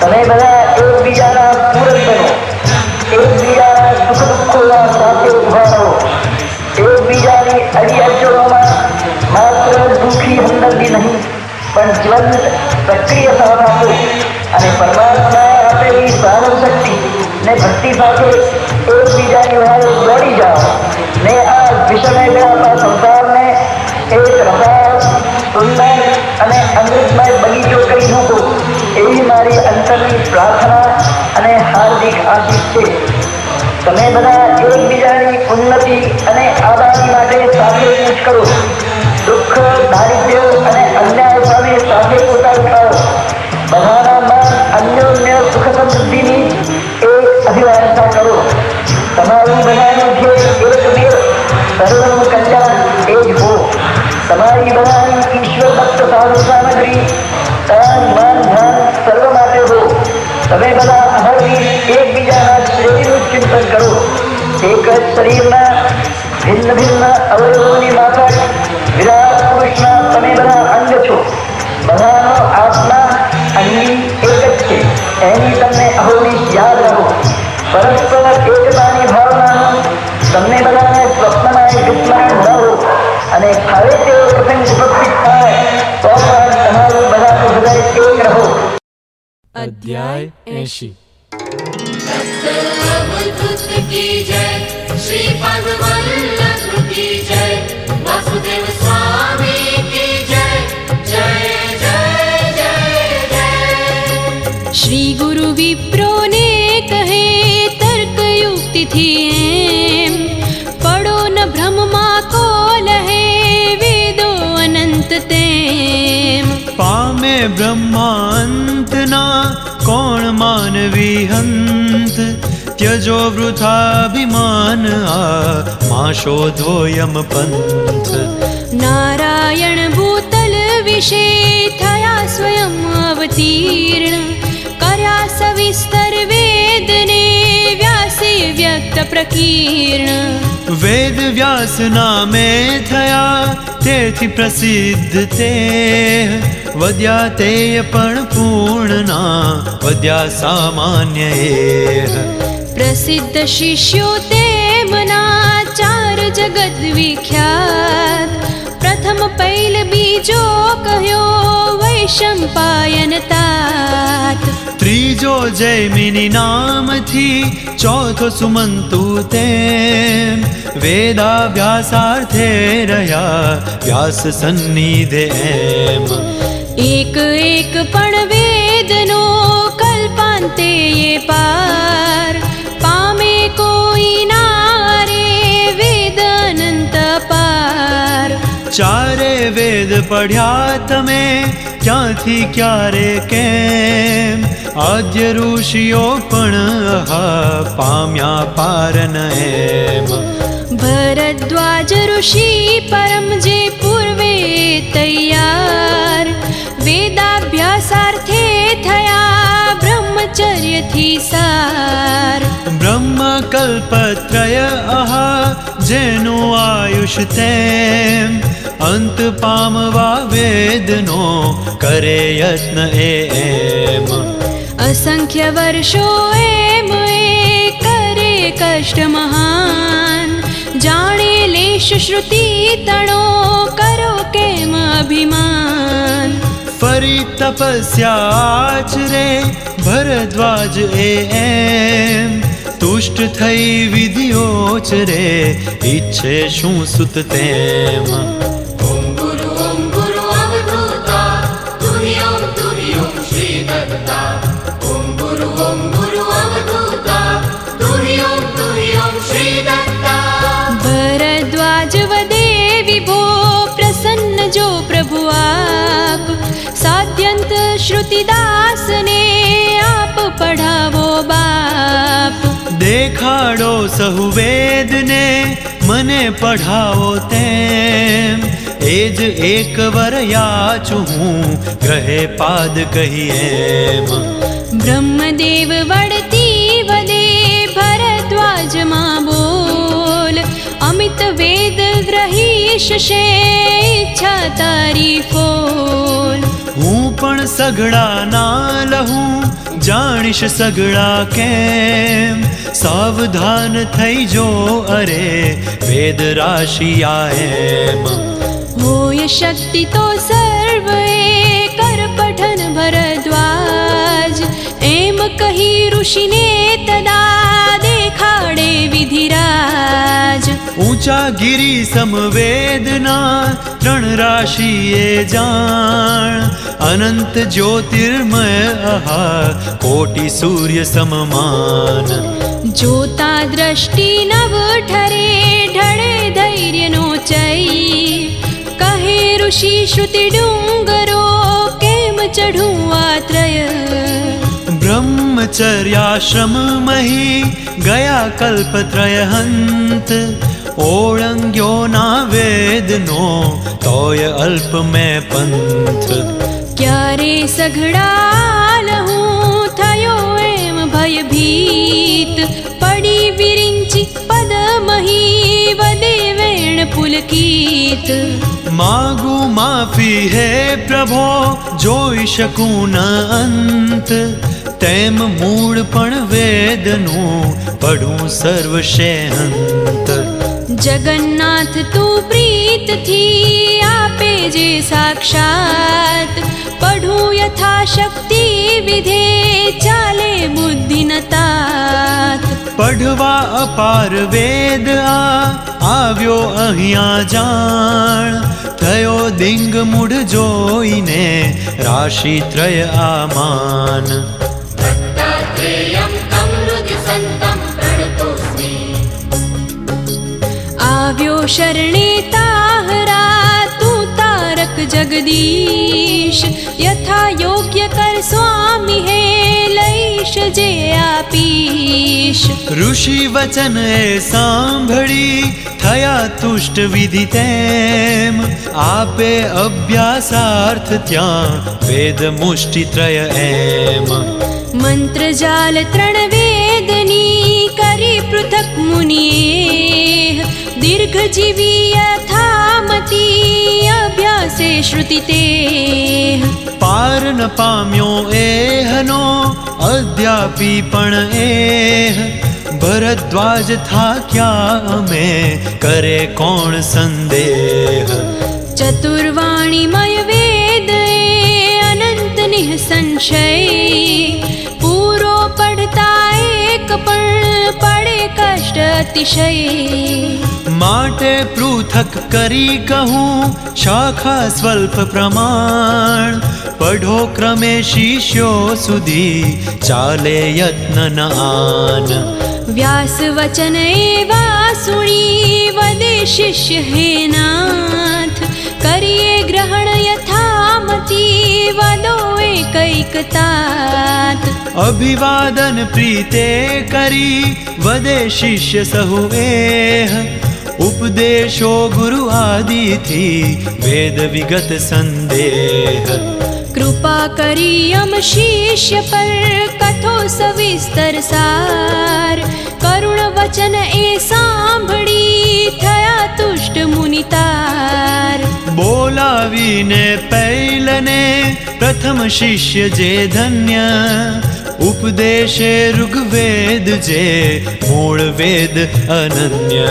તમે બધા એકબીજાના પૂરક બનો, એકબીજાના સુખ દુઃખોમાં સાથે ઉભા રહો, એકબીજાની અડીઅડચણોમાં માત્ર દુઃખી હમદર્દી નહીં પણ જીવંત સક્રિય સાથ આપો અને પરમાત્મા આપેલી સાધન શક્તિ ને ભક્તિ સાથે એકબીજાની વારે દોડી જાઓ ને આ વિષમય ગણાતા સંસારને એક રસાળ, સુંદર અને અમૃતમય બગીચો કરી મૂકો એવી મારી અંતરની પ્રાર્થના અને હાર્દિક આશીષ છે. તમે બધા એકબીજાની ઉન્નતિ અને આબાદી માટે સાથે કૂચ કરો, દુઃખ, દારિદ્ર્ય અને અન્યાય સામે સાથે પોતા ઉઠાવો, બધાના મન અન્યોન્ય સુખ સમૃદ્ધિની એક અભિવાંછા કરો. તમારી બધાનું ધ્યેય એકમેવ સર્વનું કલ્યાણ એ જ હો. તમારી બધાની ઈશ્વર ભક્ત સાધુ સામગ્રી તન મન ધન સર્વ માટે હો. તમે બધા અહર્નિશ એકબીજાના શ્રેણીનું ચિંતન કરો. એક જ શરીરના ભિન્ન ભિન્ન અવયવોની માફક વિરાટ પુરુષના તમે બધા અંગ છો. બધાનો આત્મા અંગી એક જ છે એની તમને અહોનિશ યાદ રહો. પરસ્પર એકતાની ભાવનાનું તમને બધાને સ્વપ્નમાં વિસ્મરણ ન હો અને હવે તેઓ પ્રસંગ ઉપસ્થિત થાય તો પણ તમારું બધાનું હૃદય એક રહો. અધ્યાય 80 की जय श्रीपाद वल्लभ की जय वासुदेव स्वामी की जय जय जय जय जय. श्री गुरु विप्रो ने कहे तर्क युक्ति थी एम पड़ो न भ्रम मा को लहे वेदो अनंत तेम. पामे ब्रह्मांतना कोण मानवी हंत त्यजो वृथाभिमान मा शोधोयम पंथ. नारायण भूतल विषे थया स्वयं अवतीर्ण कर्या सविस्तर वेद ने व्यासे व्यक्त प्रकीर्ण. वेद व्यास नामे थया તેથી પ્રસિદ્ધ તે વદ્યા તે પણ પૂર્ણના વદ્યા સામાન્ય એહ. પ્રસિદ્ધ શિષ્યો તેમના ચાર જગત વિખ્યાત. પ્રથમ પૈલ બીજો કહ્યો વૈશંપાયન तात. ત્રીજો જૈમિની નામથી ચોથો સુમંતુ તેમ વેદાભ્યાસાર્થે રહ્યા વ્યાસ સન્નિધે એમ. એક એક પણ વેદનો કલ્પાંતે એ પાર પામે કોઈ નારે વેદ અનંત પાર. ચારે વેદ પઢ્યા તમે ક્યાંથી ક્યારે કેમ આદ્ય ઋષિઓ પણ પામ્યા પારન એમ. ભરદ્વાજ ઋષિ પરમ જે પૂર્વે તૈયાર વેદાભ્યાસાર્થે થયા બ્રહ્મચર્યથી સાર. બ્રહ્મકલ્પત્રય જેનું આયુષ તેમ અંત પામવા વેદનો કરે યત્ન એમ. અસંખ્ય વર્ષો એમ એ કરે કષ્ટ મહાન જાણે લેશ શ્રુતિ તણો કરો કેમ અભિમાન. ફરી તપસ્યા આચરે ભરદ્વાજ એમ તુષ્ટ થઈ વિધિઓ ચરે ઈચ્છે શું સુત તેમ. ओम गुरु अवधूता तुर्यं तुर्यं श्री दत्ता. ओम गुरु अवधूता तुर्यं तुर्यं श्री दत्ता. ભરદ્વાજ વદે વિભો પ્રસન્ન જો પ્રભુ આપ સાધ્યંત શ્રુતિદાસ ને આપ પઢાવો બાપ. દેખાડો સહુ વેદને મને પઢાવો તેમ એ જ એક વર યાચું હું ગ્રહે પાદ કહી એમ. બ્રહ્મદેવ વડતી વદે ભરદ્વાજમાં બોલ અમિત વેદ ગ્રહીશ છે ઈચ્છા તારી ફોલ. હું પણ સઘળા ના લહું જાણીશ સગળા કેમ સાવધાન થઈ જો અરે વેદ રાશિ એમ હોય શક્તિ તો સર્વે કર પઠન ભરદ્વાજ એમ કહી ઋષિને તદા દેખાડે વિધિરાજ ઊંચા ગિરી સમવેદના 3 રાશિએ જાણ અનંત જ્યોતિર્મય આહા કોટી સૂર્ય સમમાન જોતા દ્રષ્ટિ નવ ઠરે ઢળે ધૈર્યનો ચય કહે ઋષિ શ્રુતિ ડુંગરો કેમ ચઢું આત્રય બ્રહ્મચર્યાશ્રમ મહી ગયા કલ્પત્રય હંત ઓળંગ્યો ના વેદનો તોય અલ્પ મેં પંથ ક્યારે સઘળાલ હું થયો એમ ભયભીત પડી વિરિંચી પદમહી વદે વેણ પુલકિત માગુ માફી હે પ્રભો જોઈ શકું ન અંત તેમ મૂળ પણ વેદનું પડું સર્વશેહંત જગન્નાથ તું પ્રીતથી આપે જે સાક્ષાત પઢું યથાશક્તિ વિધે ચાલે બુદ્ધિ ન તાત પઢવા અપાર વેદ આવ્યો અહીંયા જાણ થયો દિંગ મૂઢ જોઈને રાશિ ત્રય આમાન दत्तात्रेयं तं हृदि सन्तं प्रणतोऽस्मि આવ્યો શરણે તાહરા તું તારક જગદીશ યથા યોગ્ય કર સ્વામી હે લઈશ જે આપીશ ઋષિ વચન એ સાંભળી થયા તુષ્ટ વિધિ તેમ આપે અભ્યાસાર્થ ત્યાં વેદ મુષ્ટિ ત્રય એમ મંત્ર જાલ 3 વેદની કરી પૃથક મુનિએ દીર્ઘ જીવી યથામતી અભ્યાસે શ્રુતિ તે પાર ન પામ્યો એહનો અદ્યાપી પણ એહ ભરદ્વાજ થાક્યા અમે કરે કોણ સંદેહ ચતુર્વાણીમય વેદ એ અનંત નિઃસંશય પૂરો પડતા એક પણ પડે કષ્ટ અતિશય માટે પૃથક કરી કહું શાખા સ્વલ્પ પ્રમાણ પઢો ક્રમે શિષ્યો સુધી ચાલે યત્ન ન આન વ્યાસ વચન એવા સુણી વદે શિષ્ય હે નાથ કરીએ ગ્રહણ યથામતી વદો એકૈક તાત અભિવાદન પ્રીતે કરી વદે શિષ્ય સહુ એહ ઉપદેશો ગુરુ આદિથી વેદ વિગત સંદેહ કૃપા કરી અમ શિષ્ય પર કથો સવિસ્તર સાર કરુણ વચન એ સાંભળી થયા તુષ્ટ મુનિતાર બોલાવીને પૈલને પ્રથમ શિષ્ય જે ધન્ય ઉપદેશે ઋગ્વેદ જે મૂળ વેદ અનન્ય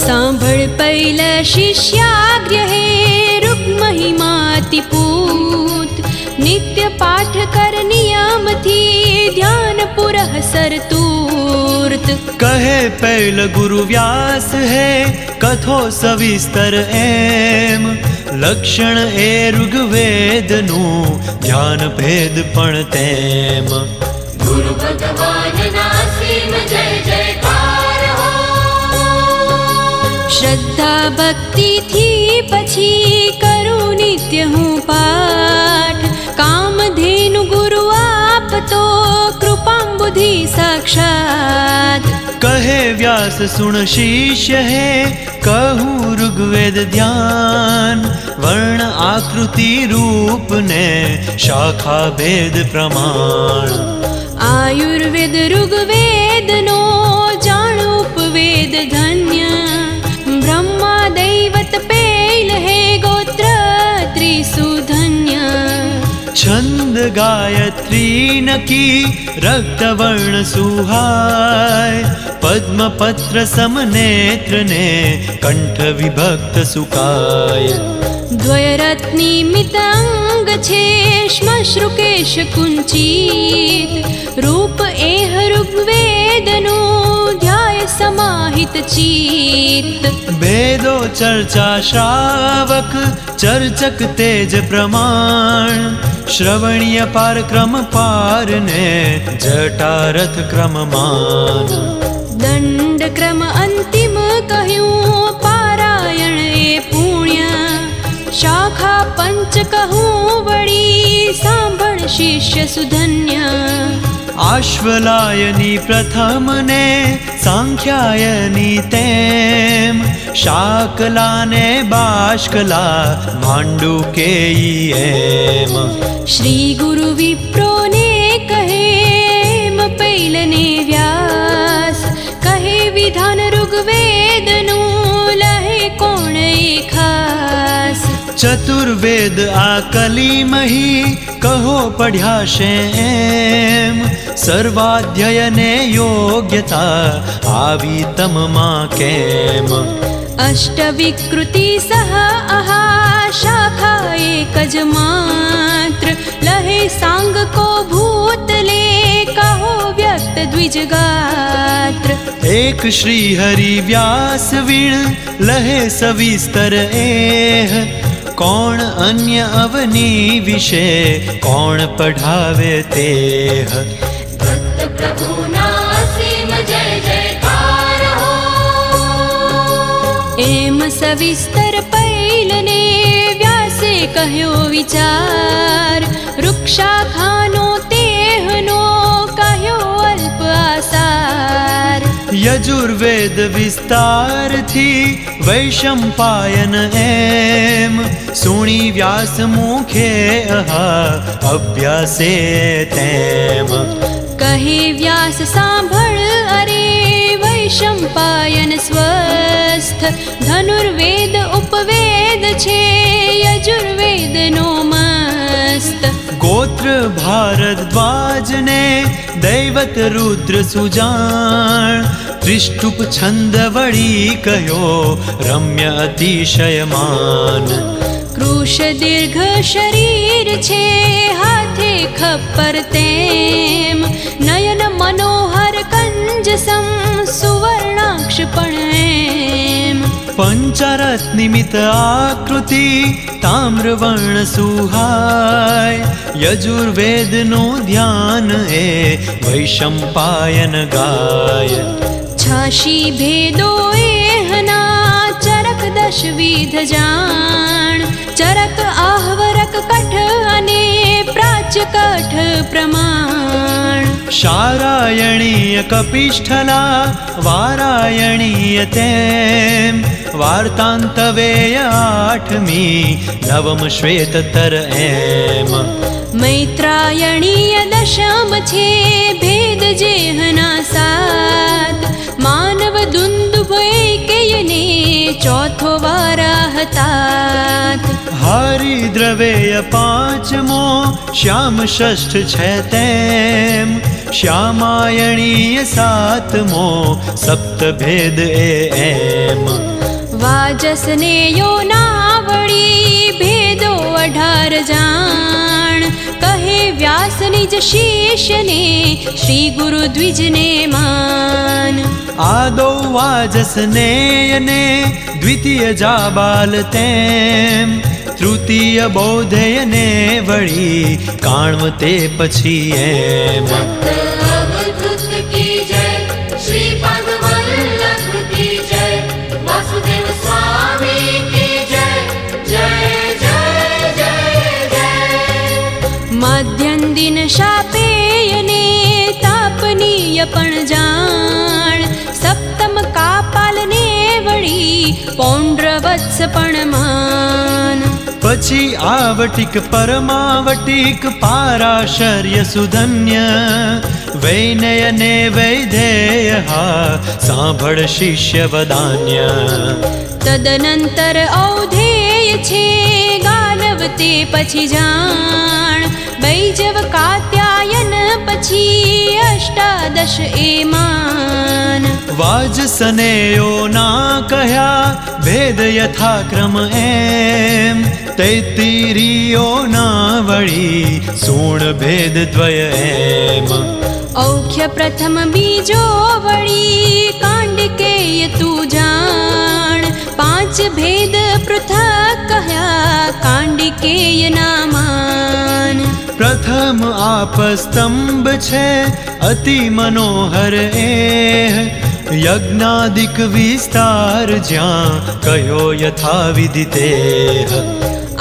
સાંભળ પૈલ શિષ્યાગ્ર્ય હે રૂપ મહિમાતિ પૂત નિત્ય પાઠ કર નિયમથી ધ્યાન પુરઃ સરતૂર્ત કહે પૈલ ગુરુ વ્યાસ હે કથો સવિસ્તર એમ લક્ષણ એ ઋગ્વેદનું ધ્યાન ભેદ પણ તેમ गुरु भगवान नासीम जय जयकार हो શ્રદ્ધા ભક્તિથી પછી કરું નિત્ય હું પાઠ કામધેનુ ગુરુ આપતો કૃપાંબુધિ સાક્ષાત કહે વ્યાસ સુણ શિષ્ય હે કહું ઋગ્વેદ ધ્યાન વર્ણ આકૃતિ રૂપ ને શાખા ભેદ પ્રમાણ આયુર્વેદ ઋગ્વેદનો જાણ ઉપવેદ ધન્ય બ્રહ્મા દૈવત પૈલ હે ગોત્ર ત્રિસુધન્ય छंद गायत्री नकी रक्तवर्ण सुहाय पद्मपत्र समनेत्र ने कंठ विभक्त सुकाय द्वयरत्निमित अंग छे श्मश्रुकेश कुंचित रूप एह ऋग्वेदनु ध्याय समाहित चित्त वेदो चर्चा श्रावक चर्चक तेज प्रमाण श्रवणीय पार क्रम पार ने जटारथ क्रम मान दंड क्रम अंतिम कहूँ पारायण ए पुण्य शाखा पंच कहूँ वड़ी सांभळ शिष्य सुधन्य आश्वलायनी प्रथम ने सांख्यायनी तेम शाकला ने बाष्कला मांडुकेयी एम श्री गुरु विप्रो ने कहे पैलने व्यास कहे विधान ऋग्वेद नु लहे कोण खास चतुर्वेद आकली मही कहो पढ़्या एम सर्वाध्ययने योग्यता आवी तममा केम अष्टविकृति सह अहा शाखा एकज मात्र लहे सांग को भूतले कहो व्यक्त द्विजगात्र एक श्री हरि व्यास वीण लहे सविस्तर एह कौन अन्य अवनी विषे कौन पढ़ावे तेह भक्त प्रभु नासीम जय जयकार हो एम सविस्तर पैलने व्यासे कहयो विचार वृक्षाखानो तेहनो कहयो अल्प आसार यजुर्वेद विस्तार थी वैशंपायन एम सुणी व्यास मुखे अहा अभ्यासे तेम कहे व्यास सांभळ अरे वैशंपायन स्वस्थ धनुर्वेद उपवेद छे यजुर्वेद नो मस्त गोत्र भारद्वाज ने दैवत रुद्र सुजान त्रिष्टुप छंद वड़ी कहो रम्य अतिशयमान क्रूश दीर्घ शरीर छे हाथे खप्पर तेम नयन मनोहर कंज सम सुवर्णाक्ष पण एम पंचरथ निमित आकृति ताम्रवर्ण सुहाय यजुर्वेद नो ध्यान ए वैशंपायन गाय छाशी भेदो एहना चरक दश विध जान चरक आहवरक कठ अने प्राच कठ प्रमाण शारायणीय कपिष्ठला वारायणीय तेम वार्तांतवेय आठमी नवम श्वेततर एम मैत्रायणीय दशम छे भेद जेहना सात मानव दुंदुभ एकयने चौथो वाराहतात हरि द्रवेय पांचमो श्याम षष्ठ छैतेम श्यामायणीय सातमो सप्त भेद एम वाजसने यो नावड़ी भेदो 18 जान कहे व्यास निज शिष्य ने श्री गुरु द्विज ने मान आदो वाजसनेय ने द्वितीय जाबाल तेम तृतीय बौद्धेय ने वड़ी काण्वते पछी एम अवधूत की जय श्रीपाद वल्लभ की जय वासुदेव स्वामी की जय जय जय जय जय मध्यम दिन शापेयने तापनीय पण जान सप्तम कापालने वड़ी पौंड्रवत्स पण मान पछी आवटिक परमावटिक पाराशर्य सुधन्य वैनय ने वैधेय सांभळ शिष्य वदान्य तदनंतर औधेय छे गालव ते पछी जान તૈજવ કાત્યાયન પછી અષ્ટાદશ એમાન. વાજસનેયો ના કહ્યા ભેદ યથાક્રમ એમ, તૈત્તિરીયો ના વળી સૂણ ભેદ દ્વય એમ. ઔખ્ય પ્રથમ બીજો વળી કાંડિકેય તું જાણ, પાંચ ભેદ પૃથક કહ્યા કાંડિકેય ના માન. પ્રથમ આપસ્તંભ છે અતિ મનોહર એ, યજ્ઞાદિક વિસ્તાર જ્યાં કહ્યો યથાવિધિ તે.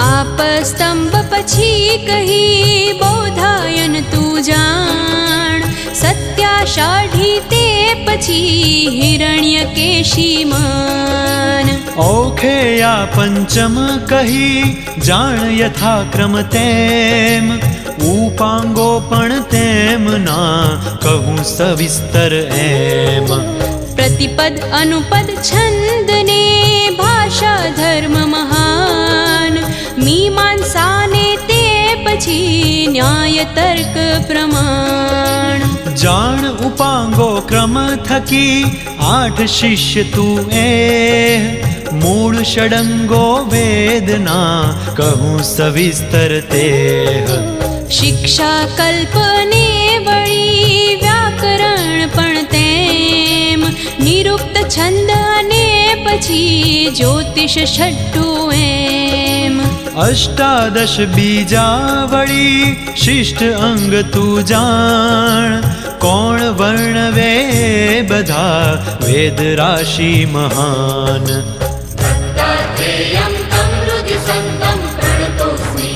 આપસ્તંભ પછી કહી બોધાયન તું જાણ, સત્યાષાઢી તે પછી હિરણ્યકેશી માન. ઔખેયા પંચમ કહી જાણ યથાક્રમ તેમ, ઉપાંગો પણ તેમ ના કહું સવિસ્તર એમ. પ્રતિપદ અનુપદ છંદ ને ભાષા ધર્મ મહાન, મીમાંસાને તે પછી ન્યાય તર્ક પ્રમાણ. જાણ ઉપાંગો ક્રમ થકી આઠ શિષ્ય તું એ, મૂળ ષડંગો વેદના કહું સવિસ્તર તે. શિક્ષા કલ્પને વળી વ્યાકરણ પણ તેમ, નિરુક્ત છંદ અને પછી જ્યોતિષ છઠ્ઠું એમ. અષ્ટાદશ બીજા વળી શિષ્ટ અંગ તું જાણ, કોણ વર્ણવે બધા વેદ રાશિ મહાન. दत्तात्रेयं तं हृदिसन्तं प्रणतोऽस्मि.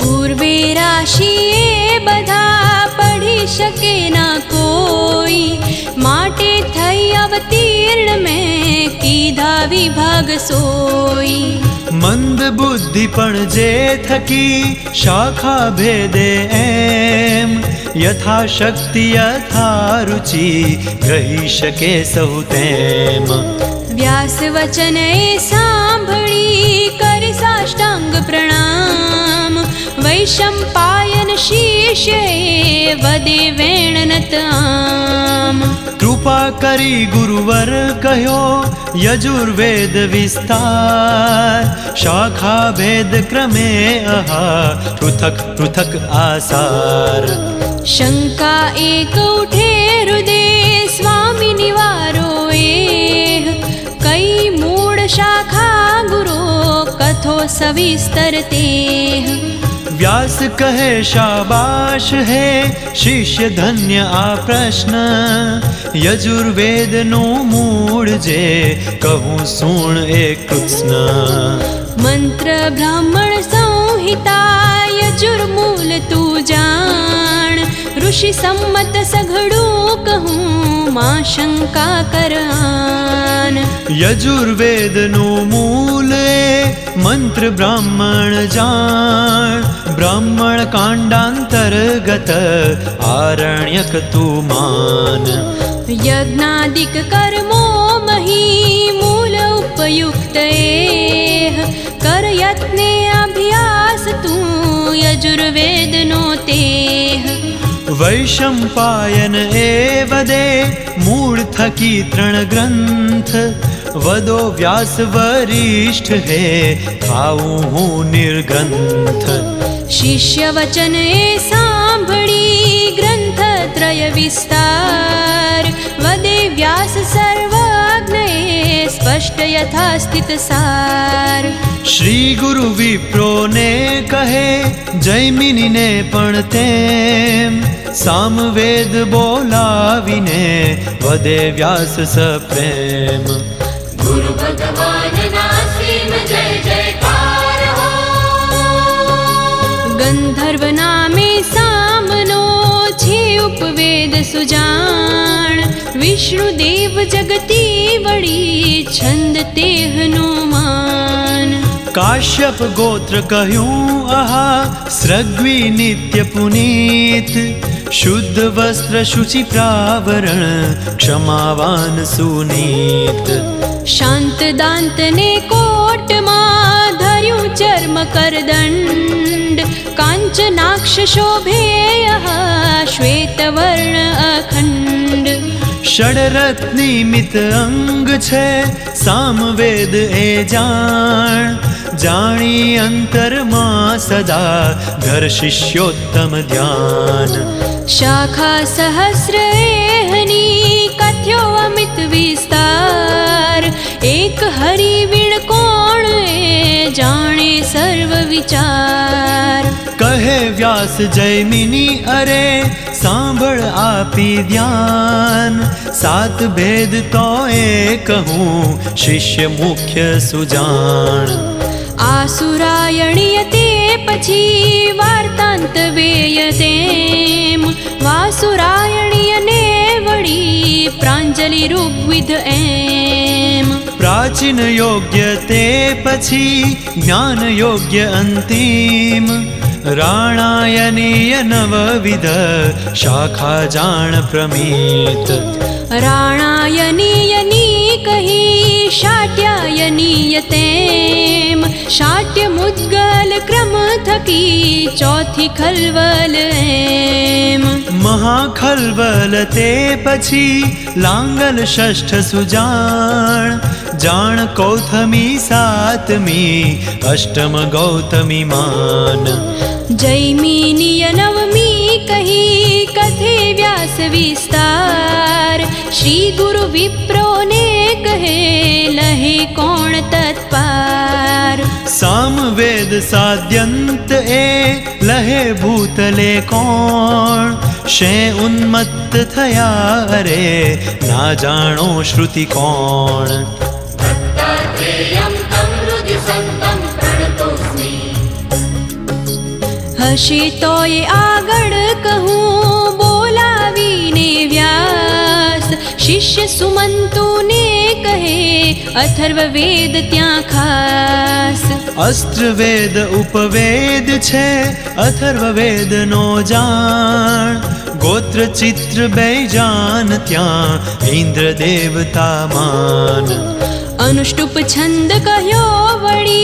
પૂર્વે રાશિએ બધા પઢી શકે ના કોઈ, માટે થઈ અવતીર્ણ મેં કીધા વિભાગ સોઈ. મંદ બુદ્ધિ પણ જે થકી શાખા ભેદે એમ, યથાશક્તિ યથા રુચિ ગ્રહી શકે સહુ તેમ. વ્યાસ વચન એ સાંભળી કરી સાષ્ટાંગ પ્રણામ, વૈશંપાયન શિષ્ય એ વદે વેણનત આમ. કૃપા કરી ગુરુવર કહ્યો યજુર્વેદ વિસ્તાર, શાખા ભેદ ક્રમે અહા પૃથક પૃથક આસાર. શંકા એક ઉઠે હૃદય સ્વામી નિવારો એ, કઈ મૂળ શાખા ગુરો કથો સવિસ્તર તે. વ્યાસ કહે શાબાશ હે શિષ્ય ધન્ય આ પ્રશ્ન, યજુર્વેદનું મૂળ જે કહું સુણ એ કૃષ્ણ. મંત્ર બ્રાહ્મણ સંહિતા યજુર્મૂલ તું જાણ, ઋષિ સંમત સઘળું કહું માં શંકા કરાન. યજુર્વેદનું મૂળ એ મંત્ર બ્રાહ્મણ જાણ, બ્રાહ્મણ કાંડાંતર્ગત આરણ્યક તું માન. યજ્ઞાદિક કર્મો મહી મૂલ ઉપયુક્ત એ, કર યત્ને અભ્યાસ તું યજુર્વેદનો તે. વૈશંપાયન એ વદે મૂળ થકી ત્રણ ગ્રંથ, વદો વ્યાસ વરિષ્ઠ હે ખાવું હું નિર્ગ્રંથ. શિષ્ય વચન એ સાંભળી ગ્રંથ ત્રય વિસ્તાર, વદે વ્યાસ સર્વજ્ઞ એ સ્પષ્ટ યથાસ્થિત સાર. શ્રી ગુરુ વિપ્રોને કહે જૈમિનીને પણ તેમ, સામવેદ બોલાવીને વદે વ્યાસ સપ્રેમ. गुरु भगवान नासीम जय जयकार हो. ગંધર્વ નામે સામનો છે ઉપવેદ સુજાણ, વિષ્ણુદેવ જગતી વળી છંદ તેહનું માન. કાશ્યપ ગોત્ર કહ્યું આહા સ્રગ્વી નિત્ય પુનીત, શુદ્ધ વસ્ત્ર શુચિ પ્રાવરણ ક્ષમાવાન સુનીત. શાંત દાંતને કોટમાં ધર્યું ચર્મ કરદંડ, काञ्चनाक्ष शोभेयः श्वेतवर्ण अखण्ड षडरत्निमित अंग छे सामवेद ए जाण जाणी अंतरमा सदा धर शिष्योत्तम ध्यान शाखा सहस्र एहनी कथ्यो अमित विस्तार एक हरि वीण कोण ए जाणे सर्व विचार कहे व्यास जैमिनी अरे सांभळ आपी ध्यान सात भेद तो ए कहूँ शिष्य मुख्य सुजान आसुरायणीय ते पछी वार्तांत वेयतेम वासुरायणीय ने वड़ी प्रांजलि ऋग्विद एम प्राचीन योग्य ते पछी ज्ञान योग्य अंतिम राणायनीय नवविध शाखा जान प्रमीत राणायनीयनी कही शाट्यायनीय तेम शाट्य मुद्गल क्रम थकी चौथी खलवल एम महाखलवल ते पछी लांगल षष्ठ सुजान जान कौथमी सातमी अष्टम गौतमी मान जैमिनीय नवमी कही कथे व्यास विस्तार श्री गुरु विप्रो ने कहे लहे कौन तत्पार सामवेद साद्यंत ए लहे भूतले कौन शे उन्मत्त थया अरे ना जानो श्रुति कौन दत्तात्रेयं तं हृदि संतं प्रणतोऽस्मि हशे तोय આગળ કહું બોલાવીને વ્યાસ શિષ્ય સુમંતુ ને કહે અથર્વ વેદ ત્યાં ખાસ अस्त्र वेद उपवेद छे अथर्व वेद नो जान गोत्र चित्र बेजान त्या इंद्र देवता मान अनुष्टुप छंद કહ્યો વળી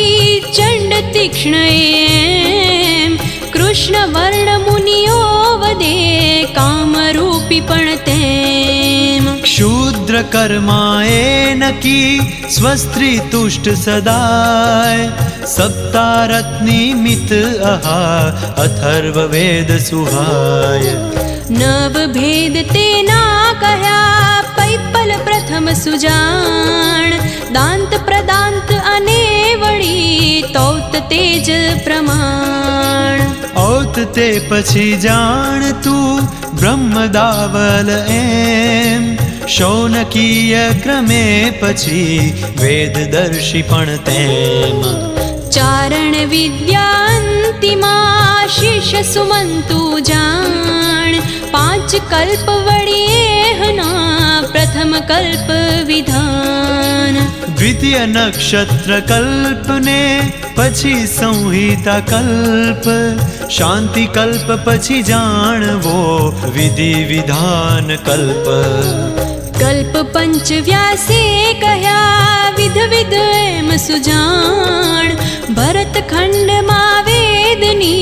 ચંડ તીક્ષ્ણ એમ કૃષ્ણ વર્ણ મુનિઓ વદે કામરૂપી પણ તેમ क्षूद्र कर्माए नकी स्वस्त्री तुष्ट सदाय सप्तारत्नी मित अहा अथर्व वेद सुहाय નવ ભેદ તેના કહ્યા પૈપલ પ્રથમ સુજાણ દાંત પ્રદાંત અને વળી તૌત તેજ પ્રમાણ औत ते पछी जान तू ब्रह्म दावल एम शौनकीय क्रमे पछी वेद दर्शी पण तेम ચારણ વિદ્યા અંતિમા શિષ્ય સુમંતુ જાણ પાંચ કલ્પ વળી એહના પ્રથમ કલ્પ વિધાન द्वितीय नक्षत्र कल्प ने पछी संहिता कल्प शांति कल्प पछी जाणवो विधि विधान कल्प કલ્પ પંચ વ્યાસે કહ્યા વિધ વિધ એમ સુજાણ ભરત ખંડમાં વેદની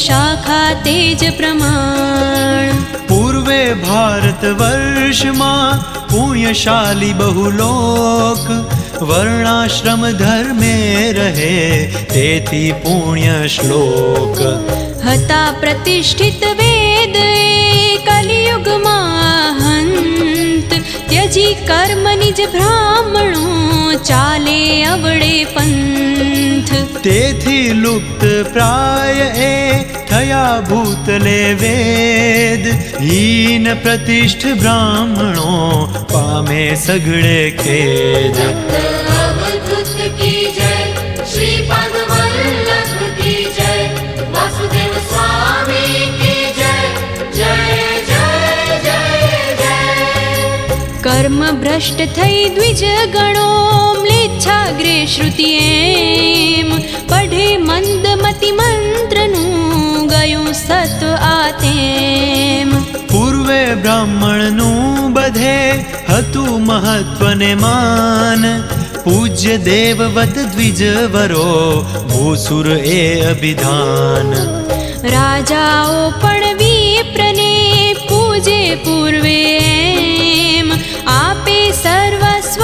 શાખા તેજ પ્રમાણ पूर्वे भारत वर्ष मां पुण्यशाली बहुलोक वर्णाश्रम धर्मे रहे तेथी पुण्य श्लोक હતા પ્રતિષ્ઠિત વેદ એ કલિયુગમાં હંત ત્યજી કર્મ નિજ બ્રાહ્મણો ચાલે અવળે પંથ तेथी लुप्त प्राय ए थया भूतले वेद हीन प्रतिष्ठ ब्राह्मणों पामे सगड़े खेद अवधूत की जय श्रीपाद वल्लभ की जय वासुदेव स्वामी की जय जय जय जय जय કર્મ ભ્રષ્ટ થઈ દ્વિજ ગણો મ્લેચ્છાગ્રે શ્રુતિ એમ પઢે મંદમતિ મંત્રનું ગયું સત્વ આતેમ पूर्वे ब्राह्मणनु बधे हतु महत्वने मान पूज्य देववत द्विजवरो भूसुर ए अभिधान રાજાઓ પણ વિપ્રને પૂજે પૂર્વે એમ, આપે સર્વસ્વ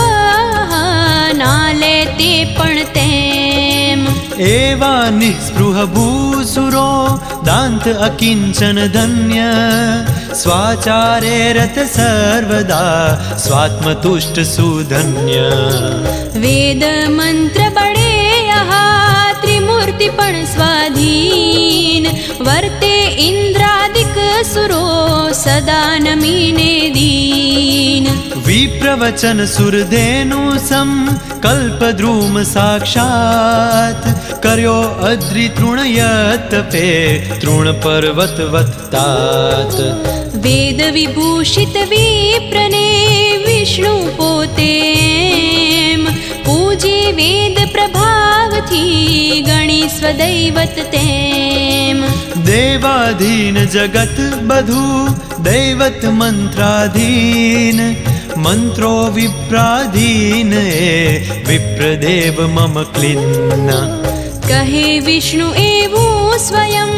ના લે તે પણ તેમ. એવા નિસ્પૃહ ભૂસુરો દાંત અકિંચન ધન્ય, સ્વાચારે રત સર્વદા સ્વાત્મતુષ્ટ સુધન્ય. વેદ મંત્ર બળે આહા ત્રિમૂર્તિ પણ સ્વાધીન, વર્તે ઇન્દ્રાદિક સુરો સદા નમીને દીન. વિપ્રવચન સુરધેનુ સમ કલ્પદ્રુમ સાક્ષાત, કર્યો અદ્રિ તૃણયત પે તૃણ પર્વત વત્તાત. વેદ વિભૂષિત વિપ્રને વિષ્ણુ પોતે એમ, પૂજે વેદ પ્રભાવથી ગણી સ્વદૈવત તેમ. દેવાધીન જગત બધું દૈવત મંત્રાધીન, મંત્રો વિપ્રાધીન એ વિપ્રદેવ મમ ક્લિન્ન. કહે વિષ્ણુ એવું સ્વયં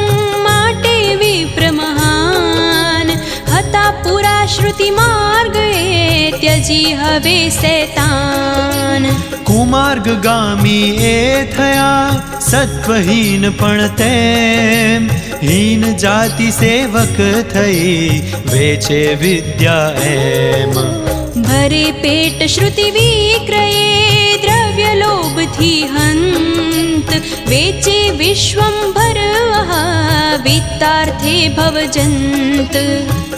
માટે વિપ્ર મહાન, હતા પુરા શ્રુતિ માર્ગ એ ત્યજી હવે શૈતાન. કુમાર્ગગામી એ થયા સત્વહીન પણ તેમ, હીન જાતિ સેવક થઈ વેચે વિદ્યા એમ. ભરે પેટ શ્રુતિ વિક્રયે દ્રવ્ય લોભથી હંત, વેચે વિશ્વંભર વિત્તાર્થે ભવજંત.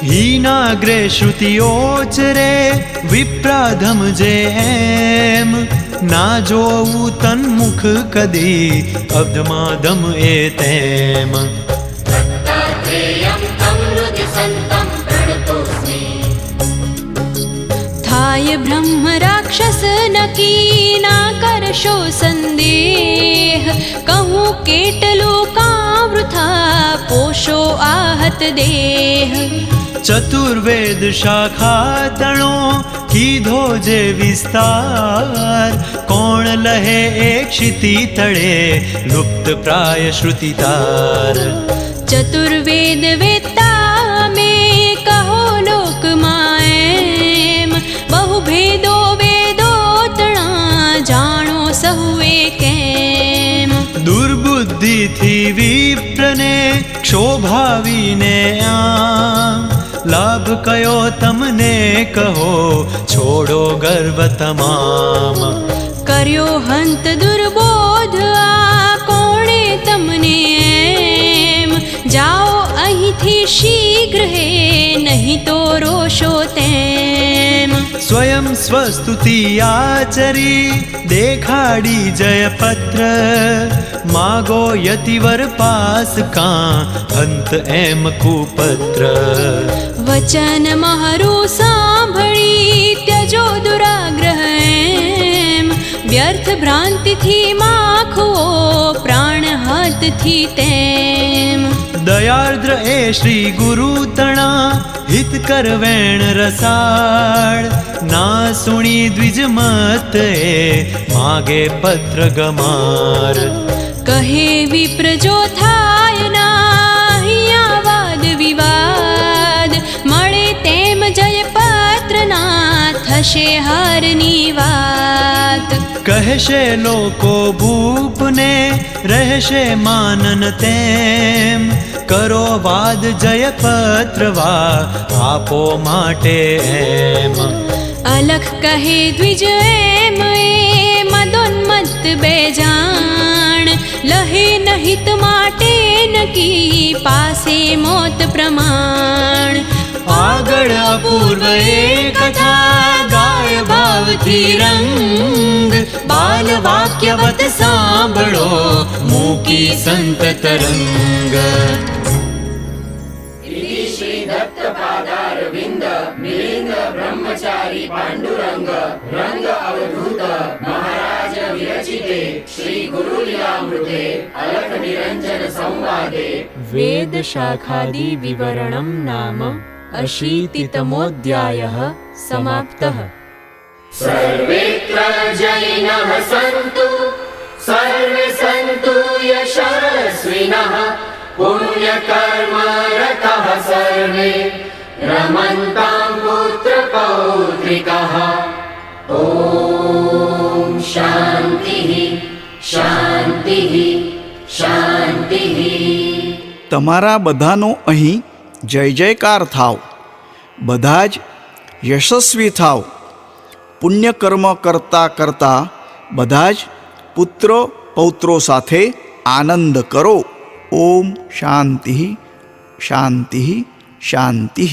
હીનાગ્રે શ્રુતિયોચરે વિપ્રાધમ જે એમ, ના જોવું તન્મુખ કદી અબ્ધમાધમ એ તેમ. દત્તાત્રેયં तं હૃદિ સંतं પ્રણતોસ્મિ. થાય બ્રહ્મ રાક્ષસ નકી ના કરશો સંદેહ, કહું કેટલું કાવૃથા પોષો આહત દેહ. ચતુર્વેદ શાખા તણો કીધો જે વિસ્તાર, કોણ લહે એક ક્ષિતિ તળે લુપ્ત પ્રાય શ્રુતિ તાર. ચતુર્વેદ વેત્તા મેં કહો લોકમાં એમ, બહુ ભેદો વેદો તણા જાણો સહુએ કેમ. દુર્બુદ્ધિથી વિપ્રને ક્ષોભાવીને આમ, લાભ કયો તમને કહો છોડો ગર્વ તમામ. કર્યો હંત દુર્બોધ આ કોણે તમને એમ, જાઓ અહીંથી શીઘ્ર હે નહીં તો રોશો તેમ. સ્વયં સ્વસ્તુતિ આચરી દેખાડી જયપત્ર, માગો યતિવર પાસ કાં હંત એમ કુપત્ર. વચન મારું સાંભળી ત્યજો દુરાગ્રહ એમ, વ્યર્થ ભ્રાંતિથી માખો પ્રાણ હાથથી તેમ. દયાર્દ્ર એ શ્રી ગુરુ તણા હિત કરવેણ રસાળ, ના સુણી દ્વિજ મત એ માગે પત્ર ગમાર. કહે વિપ્ર જો થાય ના અહીંયા વાદ વિવાદ, મળે તેમ જય પત્ર ના થશે હારની વાત. કહેશે લોકો ભૂપને રહેશે માનન તેમ, કરો વાદ જય પત્રવા આપો માટે એમ. અલખ કહે દ્વિજ એમ એ મદોન્મત્ત બેજાણ, લહે નહિત માટે નકી પાસે મોત પ્રમાણ. આગળ અપૂર્વ એ કથા ગાય ભાવથી રંગ, બાલ વાક્યવત સાંભળો મૂકી સંત તરંગ. ઇતિ શ્રી દત્તપાદારવિંદ મિલિંદ બ્રહ્મચારી પાંડુરંગ રંગ અવધૂત મહારાજ વિરચિતે શ્રી ગુરુ લીલામૃતે અલખ નિરંજન સંવાદે વેદ શાખાદि વિવरणं नाम अशीतितमोऽध्यायः समाप्तः. सर्वेत्र जैनः सन्तु सर्वे सन्तु यशस्विनः पुण्यकर्मरतः सर्वे रमन्तां पुत्रपौत्रिकः ॐ शान्तिः शान्तिः शान्तिः। તમારા બધાનો અહીં જય જયકાર થાવ, બધા જ યશસ્વી થાવ, પુણ્યકર્મ કરતા કરતા બધા જ પુત્ર પૌત્રો સાથે આનંદ કરો. ઓમ શાંતિ શાંતિ શાંતિ.